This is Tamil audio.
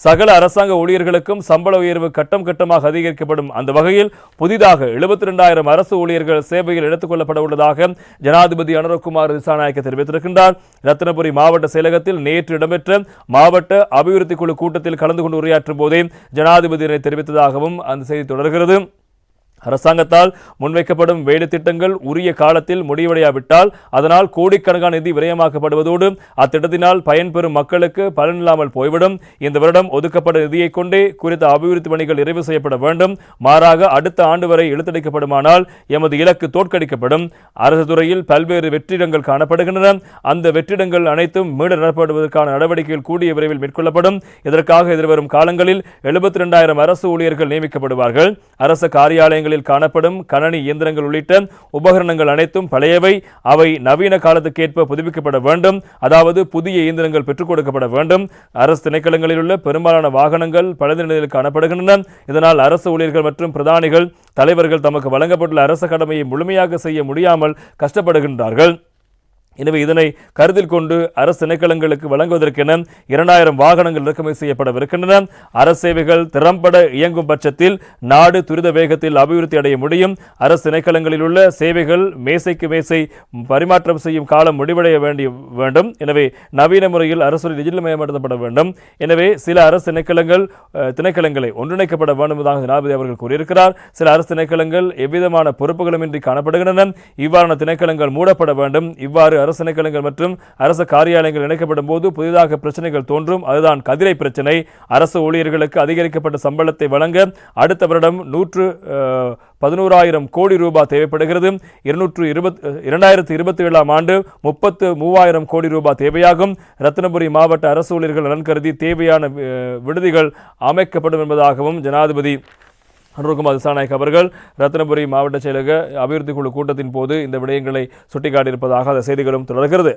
சகல அரசாங்க ஊழியர்களுக்கும் சம்பள உயர்வு கட்டம் கட்டமாக அதிகரிக்கப்படும். அந்த வகையில் புதிதாக 72,000 அரசு ஊழியர்கள் சேவையில் எடுத்துக் கொள்ளப்பட உள்ளதாக ஜனாதிபதி அனுரகுமார் திசாநாயக்க தெரிவித்திருக்கின்றார். ரத்தினபுரி மாவட்ட செயலகத்தில் நேற்று இடம்பெற்ற மாவட்ட அபிவிருத்தி குழு கூட்டத்தில் கலந்து கொண்டு உரையாற்றும் போதே ஜனாதிபதி இதனை தெரிவித்ததாகவும் அந்த செய்தி தொடர்கிறது. அரசாங்கத்தால் முன்வைக்கப்படும் வேலை திட்டங்கள் உரிய காலத்தில் முடிவடையாவிட்டால் அதனால் கோடிக்கணக்கான நிதி விரயமாக்கப்படுவதோடு அத்திட்டத்தினால் பயன்பெறும் மக்களுக்கு பலனில்லாமல் போய்விடும். இந்த வருடம் ஒதுக்கப்பட்ட நிதியை கொண்டே குறித்த அபிவிருத்தி பணிகள் நிறைவு செய்யப்பட வேண்டும். மாறாக அடுத்த ஆண்டு வரை இழுத்தடிக்கப்படுமானால் எமது இலக்கு தோற்கடிக்கப்படும். அரசு துறையில் பல்வேறு வெற்றிடங்கள் காணப்படுகின்றன. அந்த வெற்றிடங்கள் அனைத்தும் மீள நடப்படுவதற்கான நடவடிக்கைகள் கூடிய விரைவில் மேற்கொள்ளப்படும். இதற்காக எதிர்வரும் காலங்களில் 72,000 அரசு ஊழியர்கள் நியமிக்கப்படுவார்கள். அரசு காரியாலயங்கள் காணப்படும் கணனி இயந்திரங்கள் உள்ளிட்ட உபகரணங்கள் அனைத்தும் பழையவை. அவை நவீன காலத்துக்கேற்ப புதுப்பிக்கப்பட வேண்டும். அதாவது புதிய இயந்திரங்கள் பெற்றுக் கொடுக்கப்பட வேண்டும். அரசு திணைக்களங்களில் உள்ள பெரும்பாலான வாகனங்கள் பழுது நிலையில் காணப்படுகின்றன. இதனால் அரசு ஊழியர்கள் மற்றும் பிரதானிகள் தலைவர்கள் தமக்கு வழங்கப்பட்டுள்ள அரசு கடமையை முழுமையாக செய்ய முடியாமல் கஷ்டப்படுகின்றார்கள். எனவே இதனை கருத்தில் கொண்டு அரசு திணைக்களங்களுக்கு வழங்குவதற்கென 2,000 வாகனங்கள் இறக்குமதி செய்யப்படவிருக்கின்றன. அரசு சேவைகள் திறம்பட இயங்கும் பட்சத்தில் நாடு துரித வேகத்தில் அபிவிருத்தி அடைய முடியும். அரசு திணைக்களங்களில் உள்ள சேவைகள் மேசைக்கு மேசை பரிமாற்றம் செய்யும் காலம் முடிவடைய வேண்டும். எனவே நவீன முறையில் அரசு டிஜிட்டல் மயப்படுத்தப்பட வேண்டும். எனவே சில அரசு திணைக்களங்களை ஒன்றிணைக்கப்பட வேண்டும் என்பதாக ஜனாதிபதி அவர்கள் கூறியிருக்கிறார். சில அரசு திணைக்களங்கள் எவ்விதமான பொறுப்புகளுமின்றி காணப்படுகின்றன. இவ்வாறான திணைக்களங்கள் மூடப்பட வேண்டும். இவ்வாறு அரசு திணைக்களங்கள் மற்றும் அரசு காரியாலயங்கள் இணைக்கப்படும் போது புதிதாக பிரச்சனைகள் தோன்றும். அதுதான் கதிரை பிரச்சனை. அரசு ஊழியர்களுக்கு அதிகரிக்கப்பட்ட சம்பளத்தை வழங்க அடுத்த வருடம் 111,000 கோடி ரூபாய் தேவைப்படுகிறது. 2027 ஆண்டு 33,000 கோடி ரூபாய் தேவையாகும். ரத்தினபுரி மாவட்ட அரசு ஊழியர்கள் நலன் கருதி தேவையான விடுதிகள் அமைக்கப்படும் என்பதாகவும் ஜனாதிபதி அனுரகுமார் திசாநாயக்க அவர்கள் ரத்தினபுரி மாவட்ட செயலக அபிவிருத்தி குழு கூட்டத்தின் போது இந்த விடயங்களை சுட்டிக்காட்டியிருப்பதாக அந்த செய்திகளும் தொடர்கிறது.